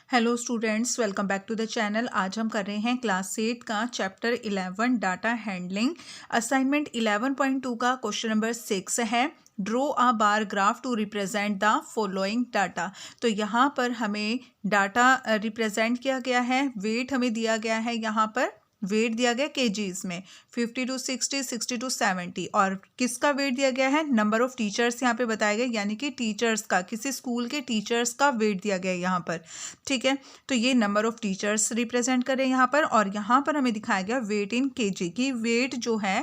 Hello students, welcome back to the channel. आज हम कर रहे हैं क्लास 8 का चैप्टर 11 डाटा हैंडलिंग। असाइनमेंट 11.2 का क्वेश्चन नंबर 6 है, draw a bar graph to represent the following data. तो यहाँ पर हमें डाटा रिप्रेजेंट किया गया है, वेट हमें दिया गया है, यहाँ पर वेट दिया गया केजीज में 50 to 60, 60 to 70। और किसका वेट दिया गया है? नंबर ऑफ टीचर्स यहाँ पे बताया गया, यानी कि टीचर्स का, किसी स्कूल के टीचर्स का वेट दिया गया है यहाँ पर। ठीक है, तो ये नंबर ऑफ टीचर्स रिप्रेजेंट कर रहे हैं यहाँ पर। और यहाँ पर हमें दिखाया गया वेट इन केजी की, वेट जो है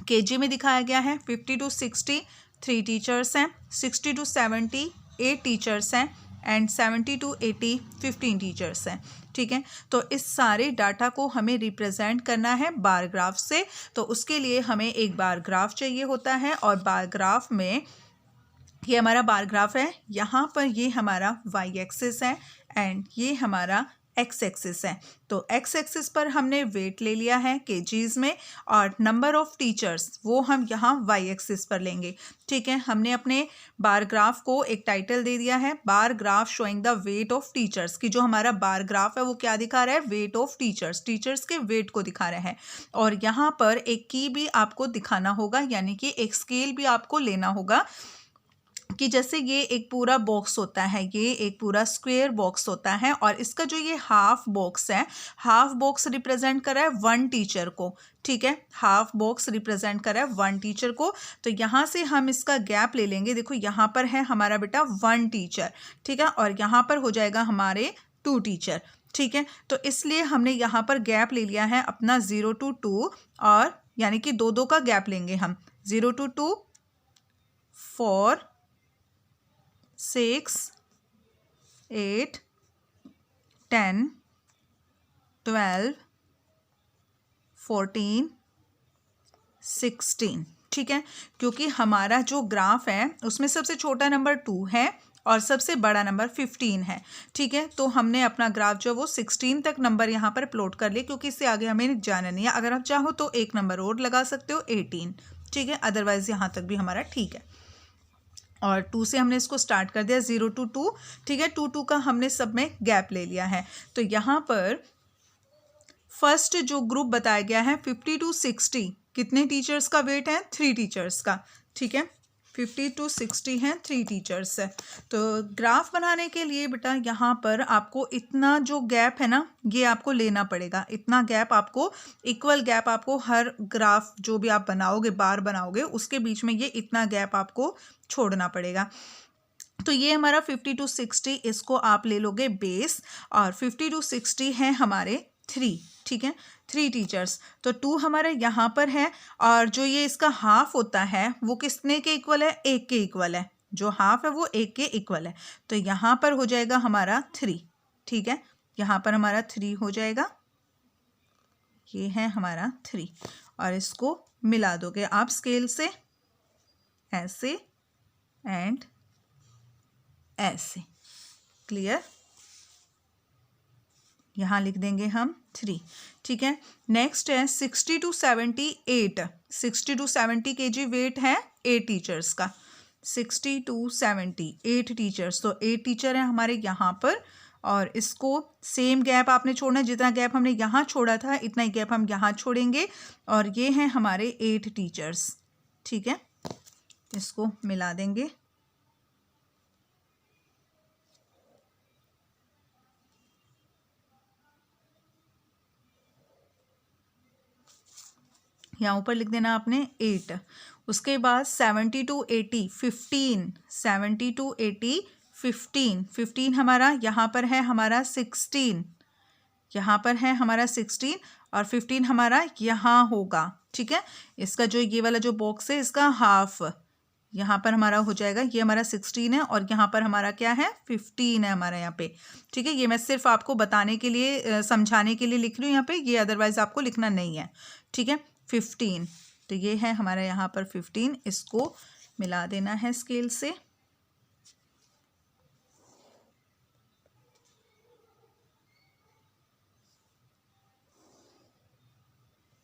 केजी में दिखाया गया है। 50 to 60 3 टीचर्स हैं, 60 to 70 8 टीचर्स हैं, एंड 70 to 80 15 टीचर्स हैं। ठीक है, तो इस सारे डाटा को हमें रिप्रेजेंट करना है बार ग्राफ से। तो उसके लिए हमें एक बार ग्राफ चाहिए होता है, और बार ग्राफ में ये हमारा बार ग्राफ है, यहाँ पर ये हमारा वाई एक्सिस है एंड ये हमारा एक्स एक्सिस है। तो एक्स एक्सिस पर हमने वेट ले लिया है केजीज में, और नंबर ऑफ टीचर्स वो हम यहाँ वाई एक्सिस पर लेंगे। ठीक है, हमने अपने बार ग्राफ को एक टाइटल दे दिया है, bar graph showing the weight of teachers, की जो हमारा बार ग्राफ है वो क्या दिखा रहा है? वेट ऑफ टीचर्स, टीचर्स के वेट को दिखा रहा है। और यहाँ पर एक की भी आपको दिखाना होगा, यानी कि एक स्केल भी आपको लेना होगा, कि जैसे ये एक पूरा बॉक्स होता है, ये एक पूरा स्क्वायर बॉक्स होता है, और इसका जो ये हाफ बॉक्स है, हाफ बॉक्स रिप्रेजेंट कर रहा है 1 टीचर को। ठीक है, हाफ बॉक्स रिप्रेजेंट कर रहा है 1 टीचर को। तो यहाँ से हम इसका गैप ले लेंगे। देखो यहाँ पर है हमारा बेटा 1 टीचर, ठीक है, और यहाँ पर हो जाएगा हमारे 2 टीचर। ठीक है, तो इसलिए हमने यहाँ पर गैप ले लिया है अपना 0 to 2, और यानी कि 2 का गैप लेंगे हम, 0 to 2 4 6 8 10 12 14 16। ठीक है, क्योंकि हमारा जो ग्राफ है उसमें सबसे छोटा नंबर 2 है और सबसे बड़ा नंबर 15 है। ठीक है, तो हमने अपना ग्राफ जो है वो 16 तक नंबर यहाँ पर प्लॉट कर लिया, क्योंकि इससे आगे हमें जाना नहीं है। अगर आप चाहो तो एक नंबर और लगा सकते हो, 18। ठीक है, अदरवाइज यहाँ तक भी हमारा ठीक है। और 2 से हमने इसको स्टार्ट कर दिया, 0 to 2। ठीक है, 2 का हमने सब में गैप ले लिया है। तो यहाँ पर फर्स्ट जो ग्रुप बताया गया है 50 to 60, कितने टीचर्स का वेट है? 3 टीचर्स का। ठीक है, 50 to 60 हैं, 3 टीचर्स है। तो ग्राफ बनाने के लिए बेटा यहाँ पर आपको इतना जो गैप है ना, ये आपको लेना पड़ेगा। इतना गैप आपको, इक्वल गैप आपको हर ग्राफ जो भी आप बनाओगे, बार बनाओगे, उसके बीच में ये इतना गैप आपको छोड़ना पड़ेगा। तो ये हमारा 50 to 60, इसको आप ले लोगे बेस, और 50 to 60 है हमारे 3। ठीक है, 3 टीचर्स। तो 2 हमारा यहाँ पर है, और जो ये इसका हाफ होता है वो कितने के इक्वल है? 1 के इक्वल है। जो हाफ है वो 1 के इक्वल है। तो यहाँ पर हो जाएगा हमारा 3। ठीक है, यहाँ पर हमारा 3 हो जाएगा, ये है हमारा 3, और इसको मिला दोगे आप स्केल से, ऐसे एंड ऐसे। क्लियर? यहाँ लिख देंगे हम 3। ठीक है, नेक्स्ट है 60 to 78। 60 to 70 kg वेट है 8 टीचर्स का। 60 to 70 8 टीचर्स, तो 8 टीचर हैं हमारे यहाँ पर, और इसको सेम गैप आपने छोड़ना है, जितना गैप हमने यहाँ छोड़ा था इतना ही गैप हम यहाँ छोड़ेंगे, और ये हैं हमारे 8 टीचर्स। ठीक है, इसको मिला देंगे, यहाँ ऊपर लिख देना आपने 8। उसके बाद 70 to 80 15, 70 to 80 15, 15 हमारा यहाँ पर है हमारा 16, यहाँ पर है हमारा 16, और 15 हमारा यहाँ होगा। ठीक है, इसका जो ये वाला जो बॉक्स है इसका हाफ यहाँ पर हमारा हो जाएगा, ये हमारा 16 है, और यहाँ पर हमारा क्या है? 15 है हमारा यहाँ पे। ठीक है, ये मैं सिर्फ आपको बताने के लिए, समझाने के लिए लिख रही हूँ यहाँ पे, ये अदरवाइज आपको लिखना नहीं है। ठीक है, 15, तो ये है हमारा यहाँ पर 15, इसको मिला देना है स्केल से,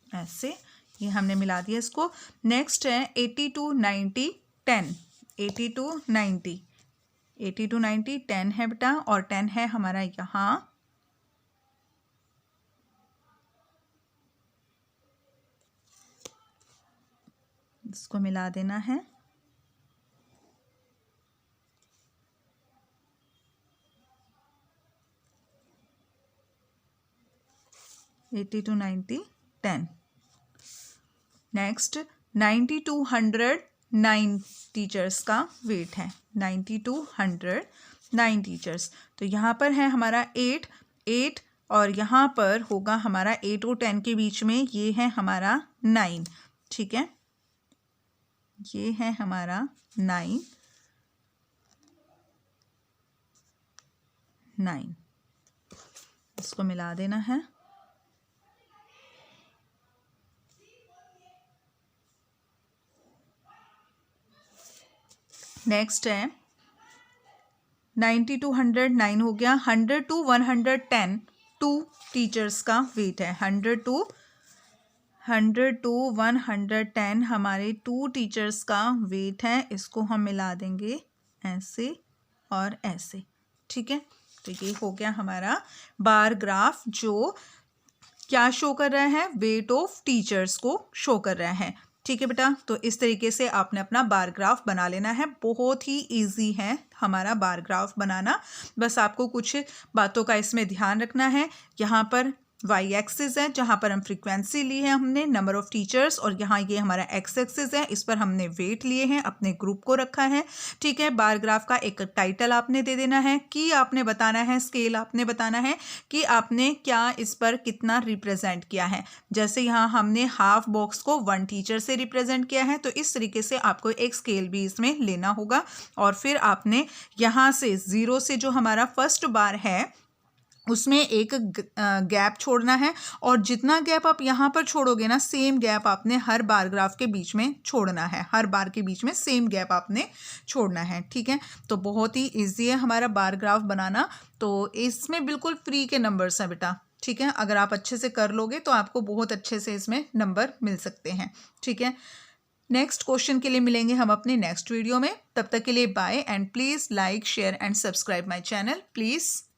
ऐसे। ये हमने मिला दिया इसको। नेक्स्ट है 80 to 90 10, 80 to 90, 80 to 90 10 है बेटा, और 10 है हमारा यहाँ, इसको मिला देना है। Eighty two 90 10। Next 90 to 100 9 teachers का वेट है। 90 to 100 9 टीचर्स, तो यहाँ पर है हमारा 8 और यहाँ पर होगा हमारा 8 और 10 के बीच में, ये है हमारा 9। ठीक है, ये है हमारा 9। इसको मिला देना है। नेक्स्ट है 90 to 100 9 हो गया। 100 to 110 2 टीचर्स का वेट है। 100 to 110 हमारे 2 टीचर्स का वेट है। इसको हम मिला देंगे ऐसे और ऐसे। ठीक है, तो ये हो गया हमारा बार ग्राफ, जो क्या शो कर रहा है, वेट ऑफ टीचर्स को शो कर रहा है। ठीक है बेटा, तो इस तरीके से आपने अपना बार ग्राफ बना लेना है। बहुत ही इजी है हमारा बार ग्राफ बनाना, बस आपको कुछ बातों का इसमें ध्यान रखना है। यहाँ पर वाई एक्सिस है जहाँ पर हम फ्रीक्वेंसी ली है हमने, नंबर ऑफ टीचर्स, और यहाँ ये हमारा एक्स एक्सिस है, इस पर हमने वेट लिए हैं, अपने ग्रुप को रखा है। ठीक है, बार ग्राफ का एक टाइटल आपने दे देना है, कि आपने बताना है, स्केल आपने बताना है कि आपने क्या इस पर कितना रिप्रेजेंट किया है। जैसे यहाँ हमने हाफ बॉक्स को 1 टीचर से रिप्रेजेंट किया है, तो इस तरीके से आपको एक स्केल भी इसमें लेना होगा। और फिर आपने यहाँ से 0 से जो हमारा फर्स्ट बार है उसमें एक गैप छोड़ना है, और जितना गैप आप यहाँ पर छोड़ोगे ना, सेम गैप आपने हर बार ग्राफ के बीच में छोड़ना है। हर बार के बीच में सेम गैप आपने छोड़ना है। ठीक है, तो बहुत ही इजी है हमारा बार ग्राफ बनाना। तो इसमें बिल्कुल फ्री के नंबर्स हैं बेटा। ठीक है, अगर आप अच्छे से कर लोगे तो आपको बहुत अच्छे से इसमें नंबर मिल सकते हैं। ठीक है, नेक्स्ट क्वेश्चन के लिए मिलेंगे हम अपने नेक्स्ट वीडियो में। तब तक के लिए bye, and please like share and subscribe my channel please.